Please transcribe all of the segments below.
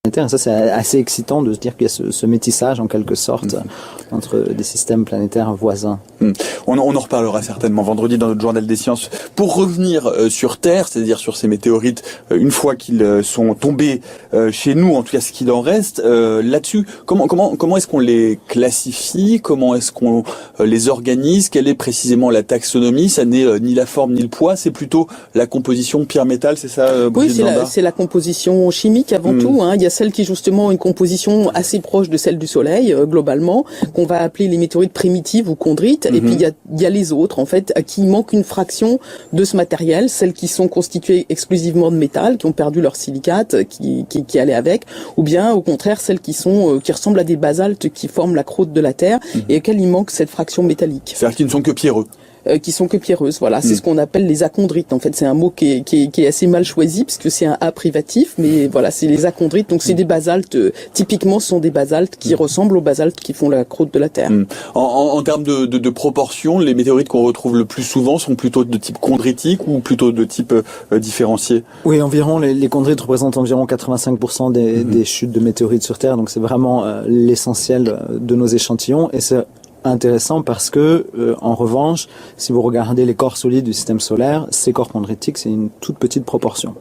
planétaires. Et ça, c'est assez excitant de se dire qu'il y a ce métissage, en quelque sorte, entre des systèmes planétaires voisins. On en reparlera certainement vendredi dans notre journal des sciences. Pour revenir sur Terre, c'est-à-dire sur ces météorites, une fois qu'ils sont tombés chez nous, en tout cas ce qu'il en reste, là-dessus, comment est-ce qu'on les classifie? Comment est-ce qu'on les organise? Quelle est précisément la taxonomie? Ça n'est ni la forme ni le poids, c'est plutôt la composition pierre-métal, c'est ça, Brigitte Zanda? Oui, c'est la composition chimique avant tout. Il y a celle qui est justement une composition assez proche de celle du Soleil, globalement, qu'on va appeler les météorites primitives ou chondrites. Et puis il y a les autres, en fait, à qui il manque une fraction de ce matériel, celles qui sont constituées exclusivement de métal, qui ont perdu leur silicate, qui allait avec, ou bien au contraire celles qui ressemblent à des basaltes qui forment la croûte de la Terre et auxquelles il manque cette fraction métallique. C'est-à-dire qu'ils ne sont que pierreux. Qui sont que pierreuses, voilà. C'est ce qu'on appelle les achondrites. En fait, c'est un mot qui est assez mal choisi parce que c'est un A privatif, mais voilà, c'est les achondrites. Donc c'est des basaltes, typiquement ce sont des basaltes qui ressemblent aux basaltes qui font la croûte de la Terre. En termes de proportion, les météorites qu'on retrouve le plus souvent sont plutôt de type chondritique ou plutôt de type différencié? Oui, environ, les chondrites représentent environ 85% des chutes de météorites sur Terre, donc c'est vraiment l'essentiel de nos échantillons, et c'est intéressant parce que, en revanche, si vous regardez les corps solides du système solaire, ces corps chondritiques, c'est une toute petite proportion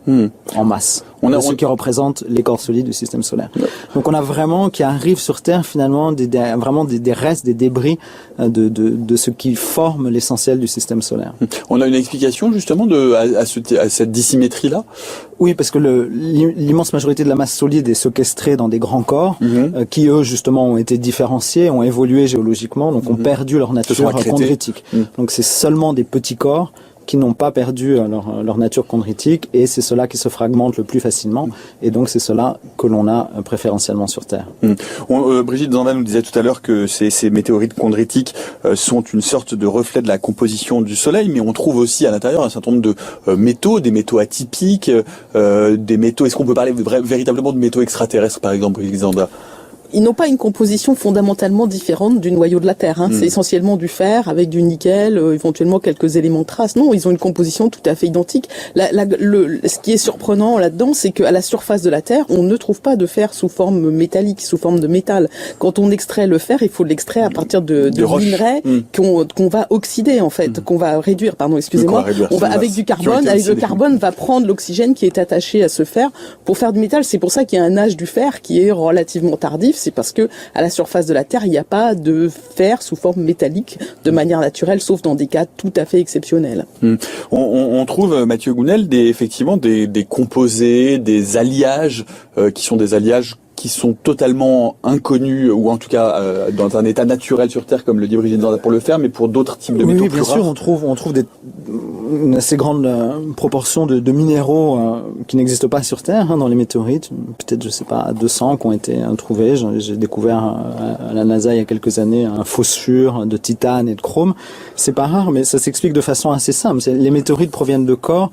en masse. Ce qui représente les corps solides du système solaire. Donc on a vraiment, qui arrive sur Terre finalement, vraiment des restes, des débris de ce qui forme l'essentiel du système solaire. On a une explication justement à cette dissymétrie-là? Oui, parce que l'immense majorité de la masse solide est séquestrée dans des grands corps qui, eux, justement, ont été différenciés, ont évolué géologiquement, donc ont perdu leur nature chondritique. Donc c'est seulement des petits corps qui n'ont pas perdu leur nature chondritique, et c'est cela qui se fragmente le plus facilement, et donc c'est cela que l'on a préférentiellement sur Terre. Brigitte Zanda nous disait tout à l'heure que ces météorites chondritiques sont une sorte de reflet de la composition du Soleil, mais on trouve aussi à l'intérieur un certain nombre de métaux, des métaux atypiques, des métaux, est-ce qu'on peut parler véritablement de métaux extraterrestres par exemple, Brigitte Zanda? Ils n'ont pas une composition fondamentalement différente du noyau de la Terre. C'est essentiellement du fer avec du nickel, éventuellement quelques éléments traces. Non, ils ont une composition tout à fait identique. Ce qui est surprenant là-dedans, c'est qu'à la surface de la Terre, on ne trouve pas de fer sous forme métallique, sous forme de métal. Quand on extrait le fer, il faut l'extraire à partir de minerais qu'on va oxyder, en fait, qu'on va réduire, avec du carbone. Avec le carbone va prendre l'oxygène qui est attaché à ce fer pour faire du métal. C'est pour ça qu'il y a un âge du fer qui est relativement tardif. C'est parce que à la surface de la Terre, il n'y a pas de fer sous forme métallique de manière naturelle, sauf dans des cas tout à fait exceptionnels. On trouve, Mathieu Gounel, effectivement des composés, des alliages qui sont des alliages qui sont totalement inconnus, ou en tout cas dans un état naturel sur Terre, comme le dit Brigitte Zanda pour le faire, mais pour d'autres types de métaux plus rares. Oui, bien sûr, on trouve une assez grande proportion de minéraux qui n'existent pas sur Terre, dans les météorites. Peut-être, 200 qui ont été trouvés. J'ai découvert à la NASA il y a quelques années un phosphure de titane et de chrome. C'est pas rare, mais ça s'explique de façon assez simple. Les météorites proviennent de corps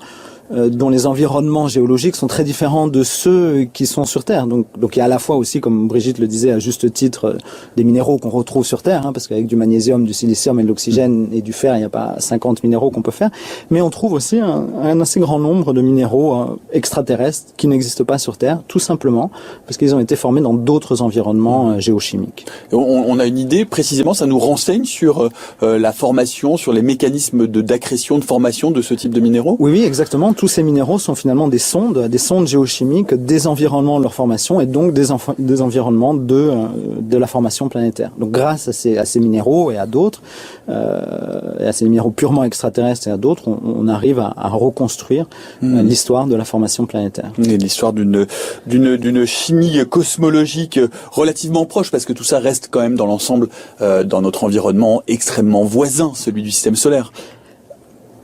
dont les environnements géologiques sont très différents de ceux qui sont sur Terre. Donc il y a à la fois aussi, comme Brigitte le disait à juste titre, des minéraux qu'on retrouve sur Terre, parce qu'avec du magnésium, du silicium et de l'oxygène et du fer, il n'y a pas 50 minéraux qu'on peut faire. Mais on trouve aussi un assez grand nombre de minéraux extraterrestres qui n'existent pas sur Terre, tout simplement parce qu'ils ont été formés dans d'autres environnements géochimiques. On a une idée, précisément, ça nous renseigne sur la formation, sur les mécanismes d'accrétion, de formation de ce type de minéraux? Oui, exactement. Tous ces minéraux sont finalement des sondes géochimiques des environnements de leur formation, et donc des environnements de la formation planétaire. Donc grâce à ces minéraux et à d'autres, et à ces minéraux purement extraterrestres et à d'autres, on arrive à reconstruire l'histoire de la formation planétaire. Et l'histoire d'une chimie cosmologique relativement proche, parce que tout ça reste quand même dans l'ensemble, dans notre environnement extrêmement voisin, celui du système solaire.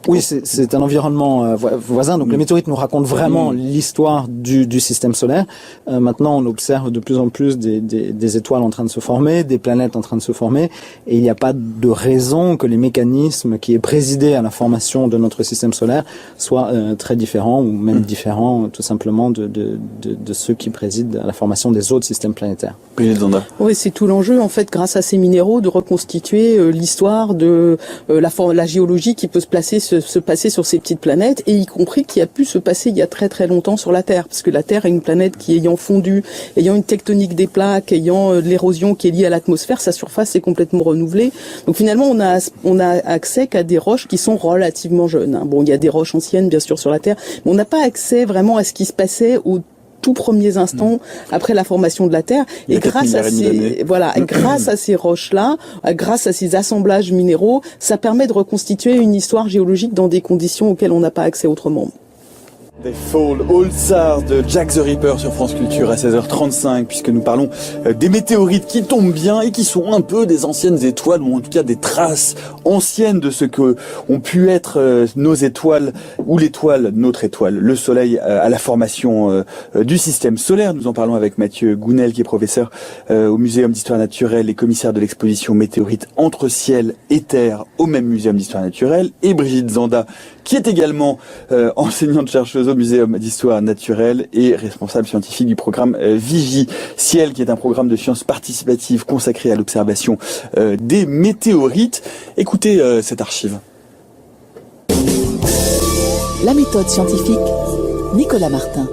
Oui, c'est un environnement voisin. Donc les météorites nous racontent vraiment l'histoire du système solaire. Maintenant, on observe de plus en plus des étoiles en train de se former, des planètes en train de se former, et il n'y a pas de raison que les mécanismes qui aient présidé à la formation de notre système solaire soient très différents, ou même différents tout simplement de ceux qui président à la formation des autres systèmes planétaires. Oui, c'est tout l'enjeu, en fait, grâce à ces minéraux, de reconstituer l'histoire de la géologie qui peut se placer se passer sur ces petites planètes, et y compris qui a pu se passer il y a très très longtemps sur la Terre, parce que la Terre est une planète qui, ayant fondu, ayant une tectonique des plaques, ayant de l'érosion qui est liée à l'atmosphère, sa surface est complètement renouvelée. Donc finalement, on a accès qu'à des roches qui sont relativement jeunes. Bon, il y a des roches anciennes bien sûr sur la Terre, mais on n'a pas accès vraiment à ce qui se passait au tout premiers instants après la formation de la Terre. Et grâce à ces roches-là, grâce à ces assemblages minéraux, ça permet de reconstituer une histoire géologique dans des conditions auxquelles on n'a pas accès autrement. They Fall All Stars de Jack the Ripper sur France Culture à 16h35, puisque nous parlons des météorites qui tombent bien et qui sont un peu des anciennes étoiles, ou en tout cas des traces anciennes de ce que ont pu être nos étoiles, ou l'étoile, notre étoile, le Soleil, à la formation du système solaire. Nous en parlons avec Mathieu Gounel, qui est professeur au Muséum d'Histoire Naturelle et commissaire de l'exposition Météorites entre ciel et terre au même Muséum d'Histoire Naturelle, et Brigitte Zanda, qui est également enseignante chercheuse au Muséum d'Histoire Naturelle et responsable scientifique du programme Vigie Ciel, qui est un programme de sciences participatives consacré à l'observation des météorites. Écoutez cette archive. La méthode scientifique, Nicolas Martin.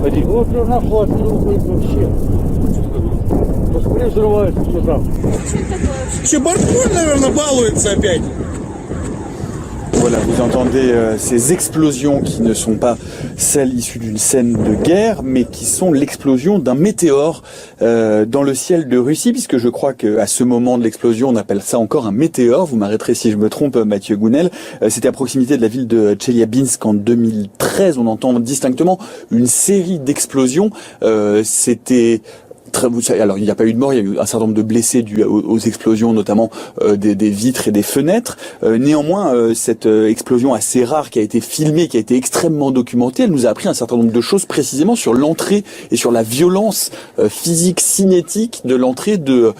Заходи. Вот нахуй будет вообще. Поскорее взрывается сюда. Че, Бортфоль, наверное, балуется опять. Voilà, vous entendez ces explosions qui ne sont pas celles issues d'une scène de guerre, mais qui sont l'explosion d'un météore dans le ciel de Russie, puisque je crois qu'à ce moment de l'explosion, on appelle ça encore un météore. Vous m'arrêterez si je me trompe, Mathieu Gounel. C'était à proximité de la ville de Tcheliabinsk en 2013. On entend distinctement une série d'explosions. Alors il n'y a pas eu de mort, il y a eu un certain nombre de blessés dus aux explosions, notamment des vitres et des fenêtres. Néanmoins, cette explosion assez rare qui a été filmée, qui a été extrêmement documentée, elle nous a appris un certain nombre de choses précisément sur l'entrée et sur la violence physique, cinétique de l'entrée de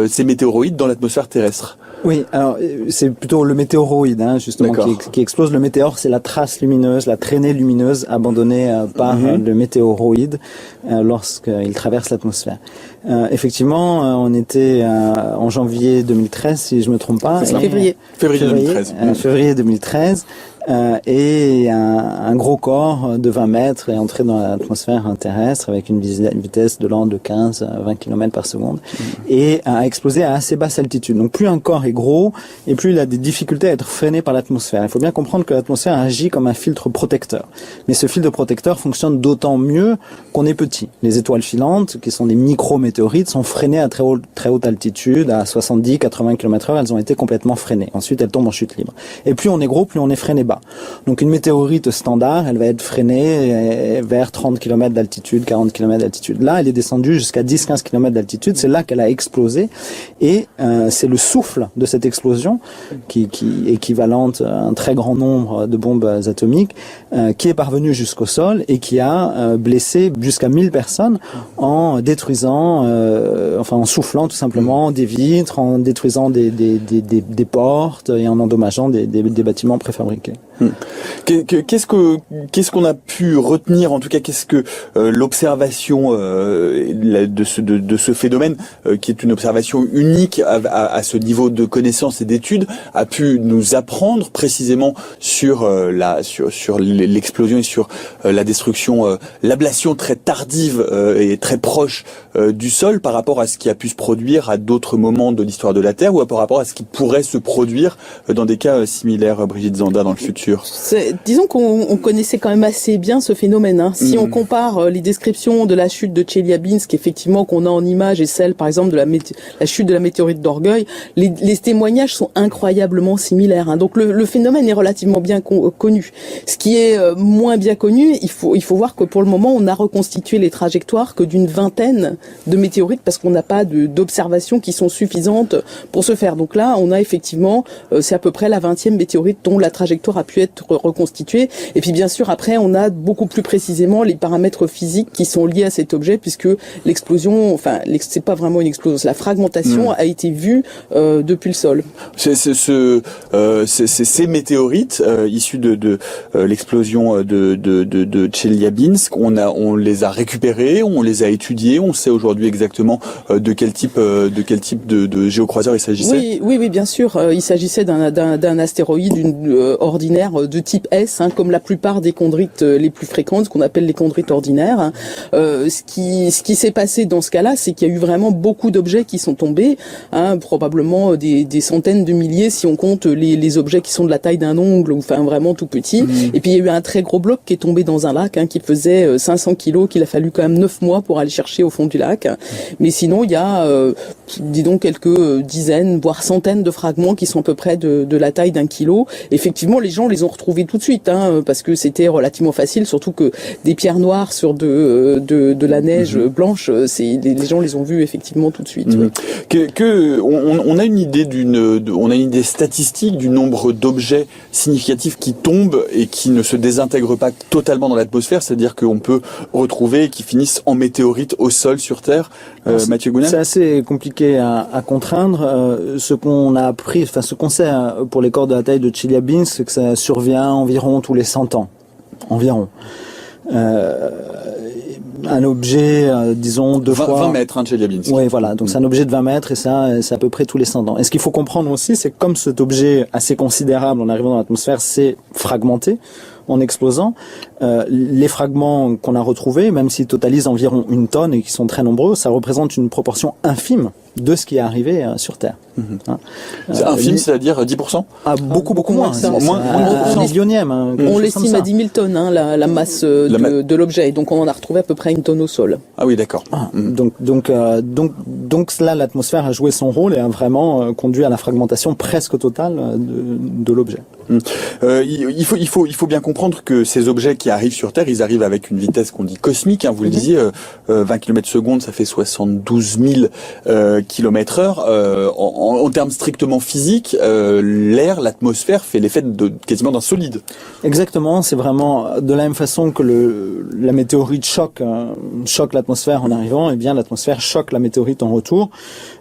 ces météoroïdes dans l'atmosphère terrestre. Oui, alors c'est plutôt le météoroïde justement qui explose. Le météore, c'est la trace lumineuse, la traînée lumineuse abandonnée par le météoroïde lorsqu'il traverse l'atmosphère. Effectivement, on était en janvier 2013, si je me trompe pas. Février 2013. Février 2013. Et un gros corps de 20 mètres est entré dans l'atmosphère terrestre avec une vitesse de l'ordre de 15 à 20 km par seconde et a explosé à assez basse altitude. Donc plus un corps est gros et plus il a des difficultés à être freiné par l'atmosphère. Il faut bien comprendre que l'atmosphère agit comme un filtre protecteur. Mais ce filtre protecteur fonctionne d'autant mieux qu'on est petit. Les étoiles filantes, qui sont des micro-météorites, sont freinées à très haute altitude, à 70-80 km/h, elles ont été complètement freinées. Ensuite, elles tombent en chute libre. Et plus on est gros, plus on est freiné bas. Donc une météorite standard, elle va être freinée vers 30 km d'altitude, 40 km d'altitude. Là, elle est descendue jusqu'à 10-15 km d'altitude. C'est là qu'elle a explosé. Et c'est le souffle de cette explosion, qui équivalente à un très grand nombre de bombes atomiques, qui est parvenu jusqu'au sol et qui a blessé jusqu'à 1000 personnes en détruisant, en soufflant tout simplement des vitres, en détruisant des portes et en endommageant des bâtiments préfabriqués. Qu'est-ce qu'on a pu retenir, en tout cas, qu'est-ce que l'observation de ce phénomène, qui est une observation unique à ce niveau de connaissance et d'études, a pu nous apprendre précisément sur l'explosion et sur la destruction, l'ablation très tardive et très proche du sol par rapport à ce qui a pu se produire à d'autres moments de l'histoire de la Terre, ou par rapport à ce qui pourrait se produire dans des cas similaires, Brigitte Zanda, dans le futur? Disons qu'on connaissait quand même assez bien ce phénomène. Si on compare les descriptions de la chute de Tcheliabinsk, effectivement, qu'on a en image, et celle, par exemple, de la chute de la météorite d'Orgueil, les témoignages sont incroyablement similaires. Donc le phénomène est relativement bien connu. Ce qui est moins bien connu, il faut voir que pour le moment, on a reconstitué les trajectoires que d'une vingtaine de météorites, parce qu'on n'a pas d'observations qui sont suffisantes pour se faire. Donc là, on a effectivement, c'est à peu près la 20e météorite dont la trajectoire a pu pu être reconstitué. Et puis bien sûr, après, on a beaucoup plus précisément les paramètres physiques qui sont liés à cet objet, puisque l'explosion, enfin, c'est pas vraiment une explosion, la fragmentation a été vue depuis le sol. Ces météorites issus de l'explosion de Tcheliabinsk, on les a récupérés, on les a étudiés, on sait aujourd'hui exactement de quel type de géocroiseur il s'agissait. Oui, bien sûr. Il s'agissait d'un astéroïde ordinaire de type S, comme la plupart des chondrites les plus fréquentes, ce qu'on appelle les chondrites ordinaires. Ce qui s'est passé dans ce cas-là, c'est qu'il y a eu vraiment beaucoup d'objets qui sont tombés, probablement des centaines de milliers si on compte les objets qui sont de la taille d'un ongle, ou enfin vraiment tout petits. Et puis il y a eu un très gros bloc qui est tombé dans un lac qui faisait 500 kilos, qu'il a fallu quand même 9 mois pour aller chercher au fond du lac. Mais sinon, il y a, disons, quelques dizaines, voire centaines de fragments qui sont à peu près de la taille d'un kilo. Effectivement, les gens les ont retrouvés tout de suite, parce que c'était relativement facile, surtout que des pierres noires sur de la neige blanche, les gens les ont vus effectivement tout de suite. Oui. On a une idée statistique du nombre d'objets significatifs qui tombent et qui ne se désintègrent pas totalement dans l'atmosphère, c'est-à-dire qu'on peut retrouver qui finissent en météorites au sol sur Terre. Mathieu Gounel ? C'est assez compliqué à contraindre. Ce qu'on a appris, enfin ce qu'on sait pour les corps de la taille de Tcheliabinsk, c'est que ça survient environ tous les 100 ans. Environ. Un objet, disons, 20 mètres, Tcheliabinsk. Oui, voilà. Donc c'est un objet de 20 mètres et ça, c'est à peu près tous les 100 ans. Et ce qu'il faut comprendre aussi, c'est que comme cet objet assez considérable en arrivant dans l'atmosphère s'est fragmenté en explosant, les fragments qu'on a retrouvés, même s'ils totalisent environ 1 tonne et qui sont très nombreux, ça représente une proportion infime de ce qui est arrivé sur Terre. C'est infime, c'est-à-dire 10%? Beaucoup moins. Un millionième. On l'estime à 10 000 tonnes, la masse de l'objet. Donc on en a retrouvé à peu près 1 tonne au sol. Ah oui, d'accord. Donc là, l'atmosphère a joué son rôle et a vraiment conduit à la fragmentation presque totale de l'objet. Il faut bien comprendre que ces objets qui arrivent sur Terre, ils arrivent avec une vitesse qu'on dit cosmique, vous le disiez, 20 km/s, ça fait 72 000 km/h. En termes strictement physiques, l'atmosphère fait l'effet quasiment d'un solide. Exactement, c'est vraiment de la même façon que la météorite choque l'atmosphère en arrivant, et bien l'atmosphère choque la météorite en retour.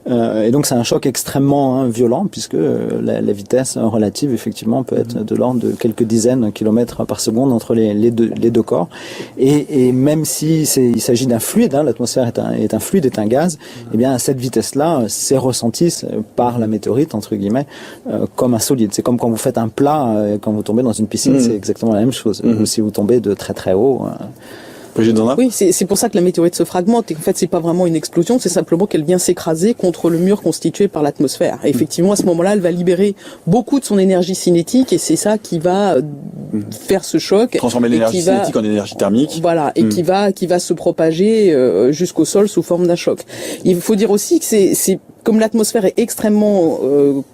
Et donc c'est un choc extrêmement violent, puisque la vitesse relative effectivement peut être de l'ordre de quelques dizaines de kilomètres par seconde entre les deux corps. Et même si il s'agit d'un fluide, l'atmosphère est un fluide, est un gaz, et bien cette vitesse-là, c'est ressenti par la météorite entre guillemets comme un solide. C'est comme quand vous faites un plat, quand vous tombez dans une piscine, c'est exactement la même chose. Ou si vous tombez de très très haut. Oui, c'est pour ça que la météorite se fragmente et qu'en fait c'est pas vraiment une explosion, c'est simplement qu'elle vient s'écraser contre le mur constitué par l'atmosphère. Et effectivement, à ce moment-là, elle va libérer beaucoup de son énergie cinétique et c'est ça qui va faire ce choc. Transformer l'énergie cinétique en énergie thermique. Voilà, et qui va se propager jusqu'au sol sous forme d'un choc. Il faut dire aussi que c'est comme l'atmosphère est extrêmement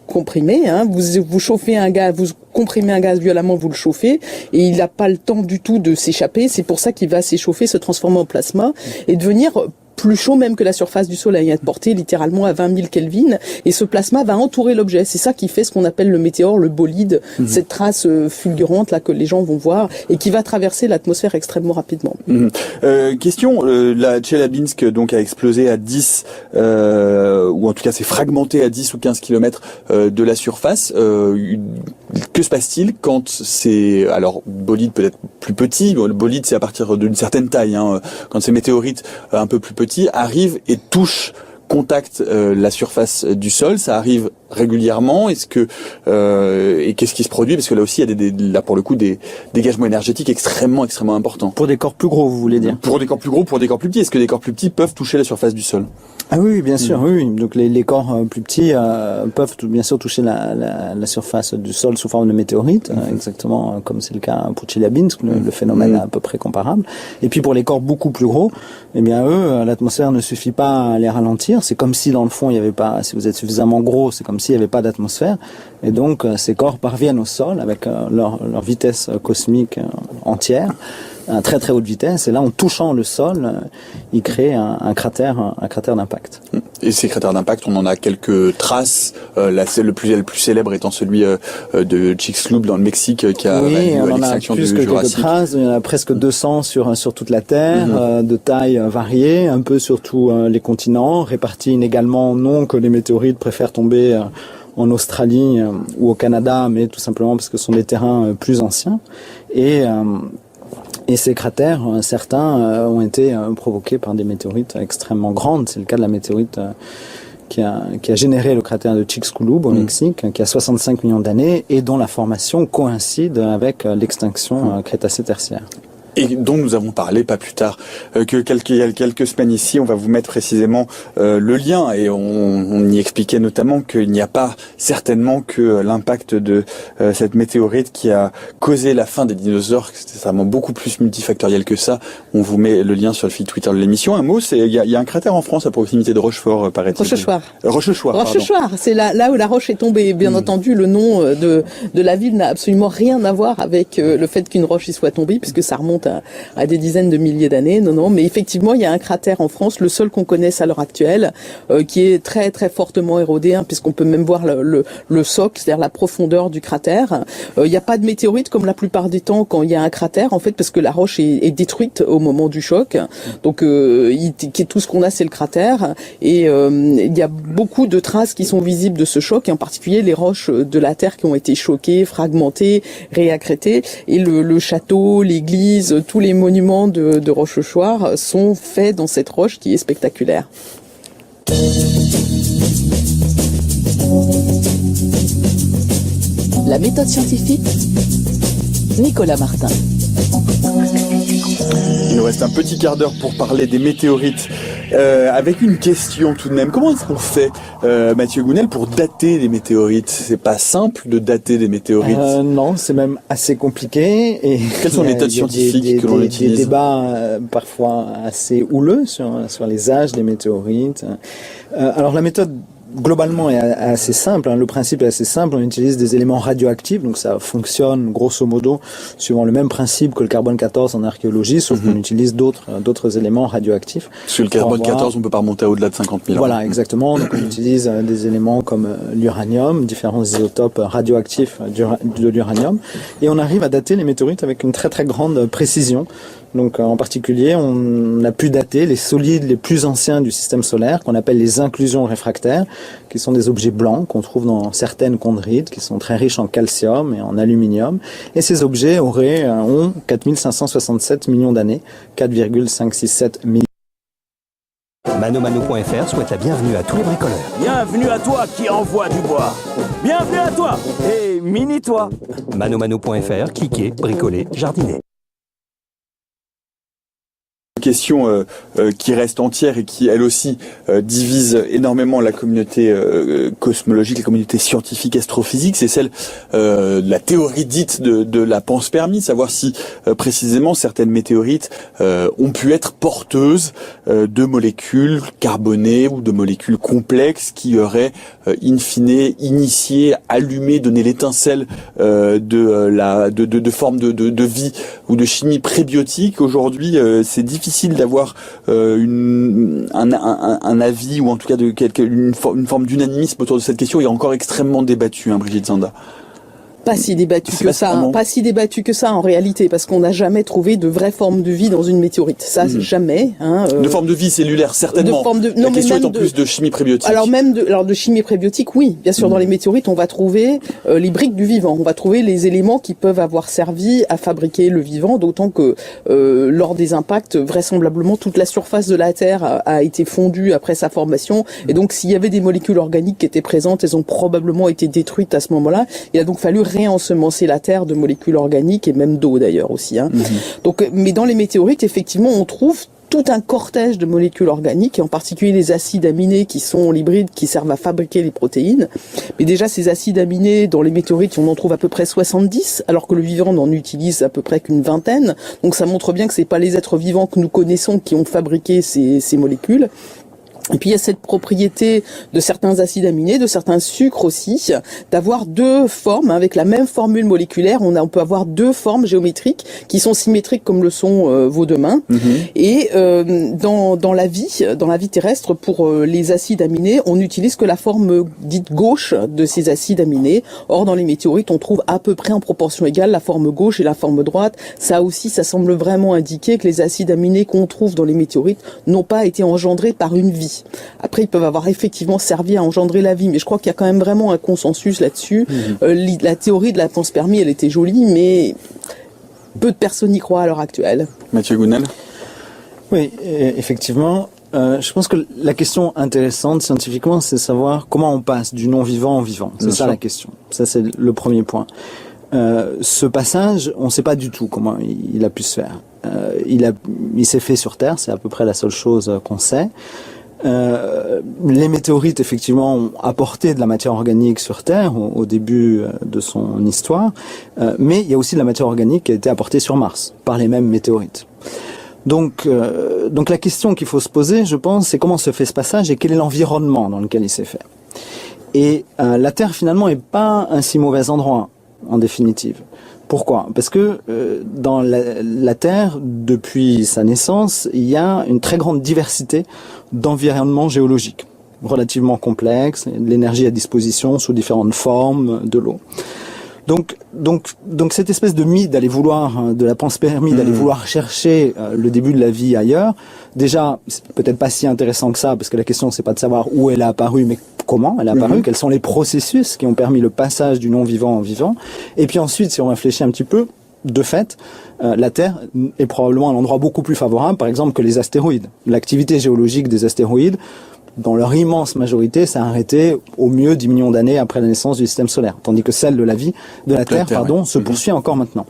comprimée, vous chauffez un gaz, vous comprimez un gaz violemment, vous le chauffez, et il n'a pas le temps du tout de s'échapper. C'est pour ça qu'il va s'échauffer, se transformer en plasma et devenir plus chaud même que la surface du Soleil, être porté littéralement à 20 000 Kelvin, et ce plasma va entourer l'objet. C'est ça qui fait ce qu'on appelle le météore, le bolide, cette trace fulgurante là que les gens vont voir et qui va traverser l'atmosphère extrêmement rapidement. Question, la Tcheliabinsk donc a explosé à 10, ou en tout cas s'est fragmenté à 10 ou 15 km de la surface. Que se passe-t-il quand c'est, alors bolide peut-être plus petit, le bolide c'est à partir d'une certaine taille, quand ces météorites un peu plus petits arrivent et touchent, contactent la surface du sol, ça arrive régulièrement. Est-ce que et qu'est-ce qui se produit, parce que là aussi il y a là pour le coup des dégagements énergétiques extrêmement importants. Pour des corps plus gros, vous voulez dire? Pour des corps plus gros, pour des corps plus petits. Est-ce que des corps plus petits peuvent toucher la surface du sol? Ah oui, bien sûr, oui. Donc les corps plus petits peuvent bien sûr toucher la surface du sol sous forme de météorite, exactement comme c'est le cas pour Tcheliabinsk, le phénomène est à peu près comparable. Et puis pour les corps beaucoup plus gros, eh bien eux, l'atmosphère ne suffit pas à les ralentir. C'est comme si dans le fond il n'y avait pas, si vous êtes suffisamment gros, c'est comme s'il n'y avait pas d'atmosphère. Et donc ces corps parviennent au sol avec leur vitesse cosmique entière, à très très haute vitesse, et là en touchant le sol, il crée un cratère d'impact. Et ces cratères d'impact, on en a quelques traces. Le plus célèbre étant celui de Chicxulub dans le Mexique, qui a valu on en a l'extinction plus du que quelques Jurassique. traces. Il y en a presque 200 sur toute la Terre, de taille variée, un peu sur tous les continents, répartis inégalement. Non que les météorites préfèrent tomber en Australie ou au Canada, mais tout simplement parce que ce sont des terrains plus anciens. Et ces cratères, certains ont été provoqués par des météorites extrêmement grandes. C'est le cas de la météorite qui a généré le cratère de Chicxulub au Mexique, qui a 65 millions d'années et dont la formation coïncide avec l'extinction Crétacé-Tertiaire. Et dont nous avons parlé pas plus tard que il y a quelques semaines ici. On va vous mettre précisément le lien, et on y expliquait notamment qu'il n'y a pas certainement que l'impact de cette météorite qui a causé la fin des dinosaures. C'est vraiment beaucoup plus multifactoriel que ça. On vous met le lien sur le fil Twitter de l'émission. Un mot, il y a un cratère en France à proximité de Rochefort, paraît-il. Rochechouart. Rochechouart, c'est là où la roche est tombée. Bien entendu, le nom de la ville n'a absolument rien à voir avec le fait qu'une roche y soit tombée, puisque ça remonte à des dizaines de milliers d'années. Non, mais effectivement, il y a un cratère en France, le seul qu'on connaisse à l'heure actuelle, qui est très très fortement érodé, puisqu'on peut même voir le socle, c'est-à-dire la profondeur du cratère. Il n'y a pas de météorite comme la plupart du temps quand il y a un cratère, en fait, parce que la roche est détruite au moment du choc. Donc, tout ce qu'on a, c'est le cratère. Et il y a beaucoup de traces qui sont visibles de ce choc, et en particulier les roches de la Terre qui ont été choquées, fragmentées, réaccrétées. Et le château, l'église, tous les monuments de Rochechouart sont faits dans cette roche qui est spectaculaire. La méthode scientifique, Nicolas Martin. Il nous reste un petit quart d'heure pour parler des météorites, avec une question tout de même. Comment est-ce qu'on fait, Mathieu Gounel, pour dater les météorites? C'est pas simple de dater des météorites. Non, c'est même assez compliqué. Et quelles sont les méthodes scientifiques que l'on utilise? Des débats parfois assez houleux sur les âges des météorites. Alors la méthode globalement est assez simple, le principe est assez simple. On utilise des éléments radioactifs, donc ça fonctionne grosso modo suivant le même principe que le carbone 14 en archéologie, sauf qu'on utilise d'autres éléments radioactifs. Sur le carbone 14, on peut pas remonter au-delà de 50 000 ans. Voilà, exactement. Donc on utilise des éléments comme l'uranium, différents isotopes radioactifs de l'uranium, et on arrive à dater les météorites avec une très très grande précision. Donc en particulier, on a pu dater les solides les plus anciens du système solaire, qu'on appelle les inclusions réfractaires, qui sont des objets blancs qu'on trouve dans certaines chondrites, qui sont très riches en calcium et en aluminium. Et ces objets ont 4567 millions d'années, 4,567 millions. ManoMano.fr souhaite la bienvenue à tous les bricoleurs. Bienvenue à toi qui envoie du bois. Bienvenue à toi et mini-toi. ManoMano.fr, cliquez, bricolez, jardinez. Question qui reste entière et qui elle aussi divise énormément la communauté cosmologique, la communauté scientifique astrophysique, c'est celle de la théorie dite de la panspermie, savoir si précisément certaines météorites ont pu être porteuses de molécules carbonées ou de molécules complexes qui auraient in fine initié, allumé, donné l'étincelle de forme de vie ou de chimie prébiotique. Aujourd'hui, c'est difficile d'avoir un avis, ou en tout cas une forme d'unanimisme autour de cette question. Il est encore extrêmement débattu, Brigitte Zanda. Pas si débattu que ça en réalité, parce qu'on n'a jamais trouvé de vraie forme de vie dans une météorite. Ça, jamais. De forme de vie cellulaire, certainement. La question étant plus de chimie prébiotique. Alors de chimie prébiotique, oui. Bien sûr, dans les météorites, on va trouver les briques du vivant. On va trouver les éléments qui peuvent avoir servi à fabriquer le vivant, d'autant que lors des impacts, vraisemblablement, toute la surface de la Terre a été fondue après sa formation. Et donc, s'il y avait des molécules organiques qui étaient présentes, elles ont probablement été détruites à ce moment-là. Il a donc fallu réensemencer la Terre de molécules organiques et même d'eau d'ailleurs aussi. Donc, mais dans les météorites, effectivement, on trouve tout un cortège de molécules organiques, et en particulier les acides aminés qui sont l'hybride, qui servent à fabriquer les protéines. Mais déjà, ces acides aminés, dans les météorites, on en trouve à peu près 70, alors que le vivant n'en utilise à peu près qu'une vingtaine. Donc ça montre bien que c'est pas les êtres vivants que nous connaissons qui ont fabriqué ces molécules. Et puis il y a cette propriété de certains acides aminés, de certains sucres aussi, d'avoir deux formes avec la même formule moléculaire. On peut avoir deux formes géométriques qui sont symétriques comme le sont vos deux mains. Et dans la vie terrestre, pour les acides aminés, on n'utilise que la forme dite gauche de ces acides aminés. Or dans les météorites, on trouve à peu près en proportion égale la forme gauche et la forme droite. Ça aussi, ça semble vraiment indiquer que les acides aminés qu'on trouve dans les météorites n'ont pas été engendrés par une vie. Après, ils peuvent avoir effectivement servi à engendrer la vie, mais je crois qu'il y a quand même vraiment un consensus là-dessus. La théorie de la panspermie, elle était jolie, mais peu de personnes y croient à l'heure actuelle. Mathieu Gounel. Oui, effectivement. Je pense que la question intéressante scientifiquement, c'est de savoir comment on passe du non-vivant au vivant. C'est ça la question. Ça, c'est le premier point. Ce passage, on ne sait pas du tout comment il a pu se faire. Il s'est fait sur Terre, c'est à peu près la seule chose qu'on sait. Les météorites, effectivement, ont apporté de la matière organique sur Terre au début de son histoire, mais il y a aussi de la matière organique qui a été apportée sur Mars par les mêmes météorites. Donc la question qu'il faut se poser, je pense, c'est comment se fait ce passage et quel est l'environnement dans lequel il s'est fait. Et la Terre, finalement, est pas un si mauvais endroit, en définitive. Pourquoi ? Parce que dans la Terre, depuis sa naissance, il y a une très grande diversité d'environnements géologiques, relativement complexes, de l'énergie à disposition sous différentes formes, de l'eau. Donc cette espèce de mythe d'aller vouloir, de la panspermie, d'aller vouloir chercher le début de la vie ailleurs, déjà, c'est peut-être pas si intéressant que ça, parce que la question c'est pas de savoir où elle a apparu, mais comment elle a apparu, quels sont les processus qui ont permis le passage du non-vivant au vivant. Et puis ensuite, si on réfléchit un petit peu, de fait, la Terre est probablement un endroit beaucoup plus favorable, par exemple, que les astéroïdes. L'activité géologique des astéroïdes, dans leur immense majorité, s'est arrêtée au mieux 10 millions d'années après la naissance du système solaire, tandis que celle de la vie de la Terre, se poursuit encore maintenant.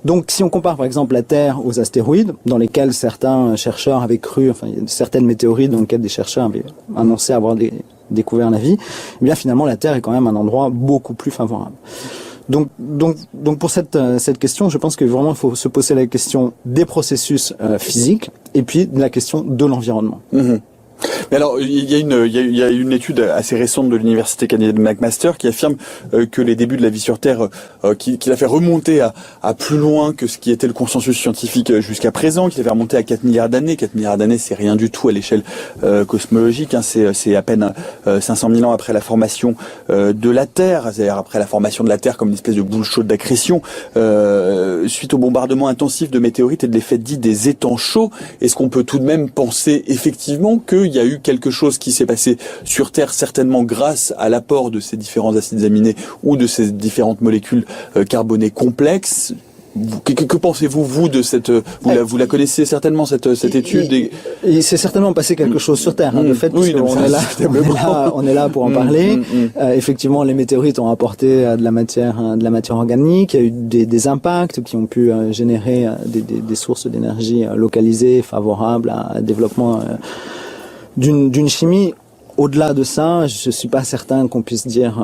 Donc, si on compare par exemple la Terre aux astéroïdes, dans lesquels certains chercheurs avaient cru, enfin, il y a certaines météorites dans lesquelles des chercheurs avaient annoncé avoir découvert la vie, eh bien finalement la Terre est quand même un endroit beaucoup plus favorable. Donc pour cette question, je pense que vraiment il faut se poser la question des processus physiques et puis de la question de l'environnement. Mais alors, il y a une étude assez récente de l'université canadienne de McMaster qui affirme que les débuts de la vie sur Terre, qui l'a fait remonter à plus loin que ce qui était le consensus scientifique jusqu'à présent, qui l'a fait remonter à 4 milliards d'années. 4 milliards d'années, c'est rien du tout à l'échelle cosmologique, hein, c'est à peine 500 000 ans après la formation de la Terre, c'est-à-dire après la formation de la Terre comme une espèce de boule chaude d'accrétion, suite au bombardement intensif de météorites et de l'effet dit des étangs chauds. Est-ce qu'on peut tout de même penser effectivement qu'il y a eu quelque chose qui s'est passé sur Terre, certainement grâce à l'apport de ces différents acides aminés ou de ces différentes molécules carbonées complexes? Que pensez-vous, vous, de cette... Vous la connaissez certainement, cette étude Il s'est certainement passé quelque chose sur Terre, de fait, parce on est là pour en parler. Effectivement, les météorites ont apporté de la matière organique. Il y a eu des impacts qui ont pu générer des sources d'énergie localisées, favorables à développement d'une chimie. Au-delà de ça, je suis pas certain qu'on puisse dire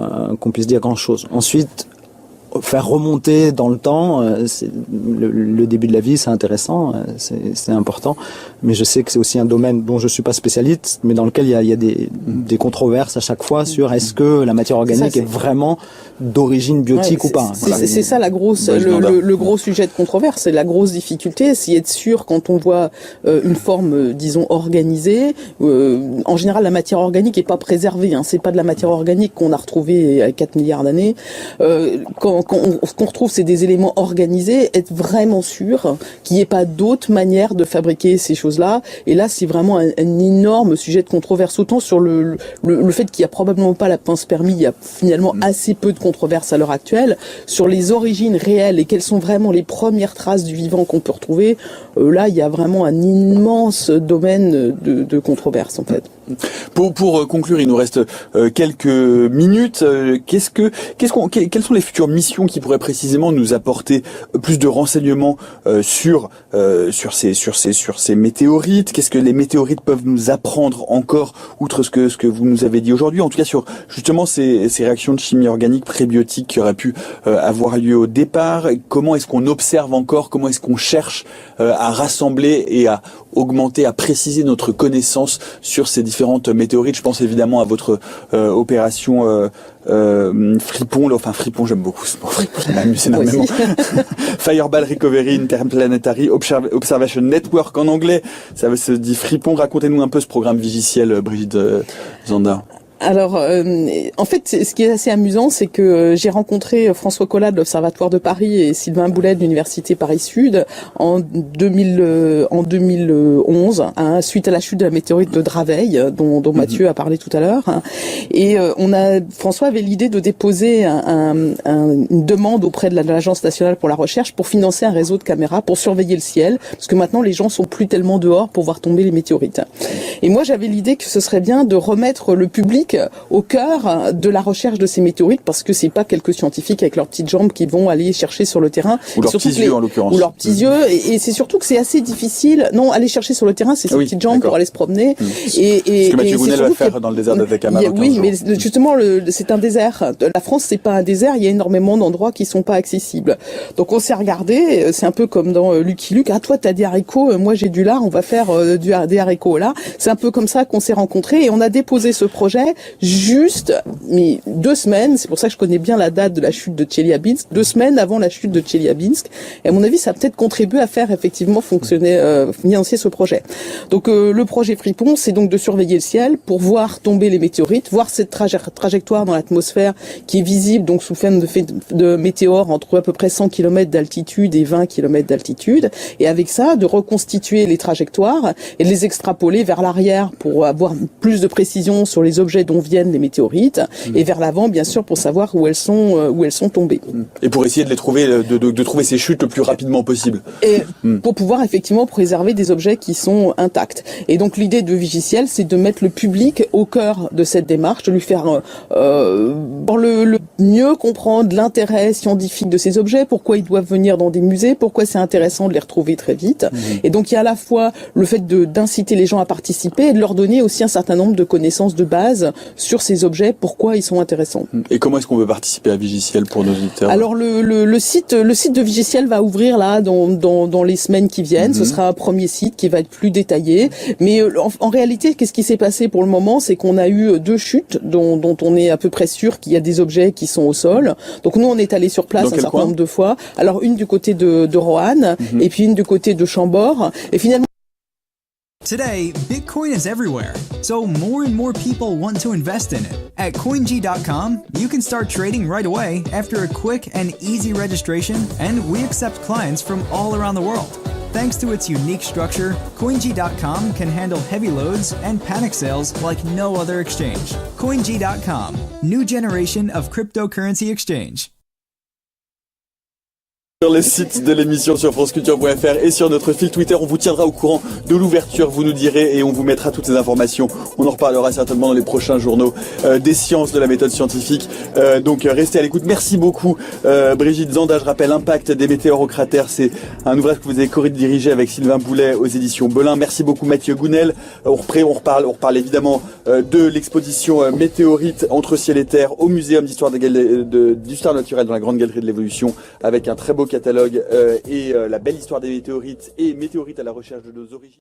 grand-chose. Ensuite, faire remonter dans le temps, le début de la vie, c'est intéressant, c'est important, mais je sais que c'est aussi un domaine dont je suis pas spécialiste, mais dans lequel il y a des controverses à chaque fois sur est-ce que la matière organique est vraiment d'origine biotique ou pas. C'est ça la grosse, le gros sujet de controverse, c'est la grosse difficulté, c'est être sûr quand on voit une forme, disons, organisée. En général, la matière organique est pas préservée, hein, c'est pas de la matière organique qu'on a retrouvée à 4 milliards d'années. Ce qu'on retrouve, c'est des éléments organisés, être vraiment sûr qu'il n'y ait pas d'autre manière de fabriquer ces choses-là. Et là, c'est vraiment un énorme sujet de controverse. Autant sur le fait qu'il n'y a probablement pas la panspermie, il y a finalement assez peu de controverse à l'heure actuelle. Sur les origines réelles et quelles sont vraiment les premières traces du vivant qu'on peut retrouver, là, il y a vraiment un immense domaine de controverse, en fait. Pour conclure, il nous reste quelques minutes. Quelles sont les futures missions qui pourraient précisément nous apporter plus de renseignements sur ces météorites? Qu'est-ce que les météorites peuvent nous apprendre encore, outre ce que vous nous avez dit aujourd'hui? En tout cas, sur justement ces réactions de chimie organique prébiotique qui auraient pu avoir lieu au départ. Comment est-ce qu'on observe encore? Comment est-ce qu'on cherche à rassembler et à augmenter, à préciser notre connaissance sur ces différentes météorites? Je pense évidemment à votre opération Fripon, là, enfin Fripon, j'aime beaucoup ce mot, Fripon, ça m'amuse énormément. Fireball Recovery Interplanetary Observation Network en anglais, ça se dit Fripon. Racontez-nous un peu ce programme Vigiciel, Brigitte Zanda. Alors, en fait, ce qui est assez amusant, c'est que j'ai rencontré François Collat de l'Observatoire de Paris et Sylvain Boulet de l'Université Paris-Sud en 2011, suite à la chute de la météorite de Draveil, dont Mathieu a parlé tout à l'heure. Et François avait l'idée de déposer une demande auprès de l'Agence nationale pour la recherche pour financer un réseau de caméras pour surveiller le ciel, parce que maintenant les gens sont plus tellement dehors pour voir tomber les météorites. Et moi, j'avais l'idée que ce serait bien de remettre le public au cœur de la recherche de ces météorites, parce que c'est pas quelques scientifiques avec leurs petites jambes qui vont aller chercher sur le terrain, ou leurs petits yeux en l'occurrence, ou leurs petits yeux, et c'est surtout que c'est assez difficile. Non, aller chercher sur le terrain, c'est ses petites jambes pour aller se promener. Et ce que Mathieu Gounel va faire dans le désert d'Atacama. Oui, mais justement, c'est un désert. La France, c'est pas un désert. Il y a énormément d'endroits qui sont pas accessibles. Donc on s'est regardé. C'est un peu comme dans Lucky Luke. Ah, toi t'as des haricots, moi j'ai du lard. On va faire des haricots là. C'est un peu comme ça qu'on s'est rencontrés et on a déposé ce projet juste, mais 2 semaines, c'est pour ça que je connais bien la date de la chute de Tcheliabinsk, 2 semaines avant la chute de Tcheliabinsk. Et à mon avis, ça a peut-être contribué à faire effectivement financer ce projet. Donc le projet Fripon, c'est donc de surveiller le ciel pour voir tomber les météorites, voir cette trajectoire dans l'atmosphère qui est visible donc sous forme de météores entre à peu près 100 km d'altitude et 20 km d'altitude. Et avec ça, de reconstituer les trajectoires et de les extrapoler vers l'arrière pour avoir plus de précision sur les objets dont viennent les météorites, et vers l'avant, bien sûr, pour savoir où elles sont tombées. Et pour essayer de les trouver, de trouver ces chutes le plus rapidement possible. Et pour pouvoir effectivement préserver des objets qui sont intacts. Et donc l'idée de Vigiciel, c'est de mettre le public au cœur de cette démarche, de lui faire pour le mieux comprendre l'intérêt scientifique de ces objets, pourquoi ils doivent venir dans des musées, pourquoi c'est intéressant de les retrouver très vite. Et donc il y a à la fois le fait d'inciter les gens à participer et de leur donner aussi un certain nombre de connaissances de base sur ces objets, pourquoi ils sont intéressants. Et comment est-ce qu'on peut participer à Vigiciel pour nos auditeurs? Alors le site de Vigiciel va ouvrir là dans les semaines qui viennent. Ce sera un premier site qui va être plus détaillé. Mais en réalité, qu'est-ce qui s'est passé pour le moment? C'est qu'on a eu 2 chutes dont on est à peu près sûr qu'il y a des objets qui sont au sol. Donc nous, on est allé sur place un certain nombre de fois. Alors une du côté de Roanne et puis une du côté de Chambord. Et finalement, today, Bitcoin is everywhere, so more and more people want to invest in it. At CoinG.com, you can start trading right away after a quick and easy registration, and we accept clients from all around the world. Thanks to its unique structure, CoinG.com can handle heavy loads and panic sales like no other exchange. CoinG.com, new generation of cryptocurrency exchange. Sur le site de l'émission sur franceculture.fr et sur notre fil Twitter, on vous tiendra au courant de l'ouverture, vous nous direz, et on vous mettra toutes ces informations. On en reparlera certainement dans les prochains journaux des sciences de la méthode scientifique. Donc restez à l'écoute. Merci beaucoup Brigitte Zanda. Je rappelle Impact des météores au cratère, c'est un ouvrage que vous avez co-dirigé avec Sylvain Boulet aux éditions Belin. Merci beaucoup Mathieu Gounel. On reparle évidemment de l'exposition Météorites entre ciel et terre au Muséum d'histoire d'histoire naturelle dans la Grande Galerie de l'Évolution, avec un très beau catalogue et la belle histoire des météorites et météorites à la recherche de nos origines.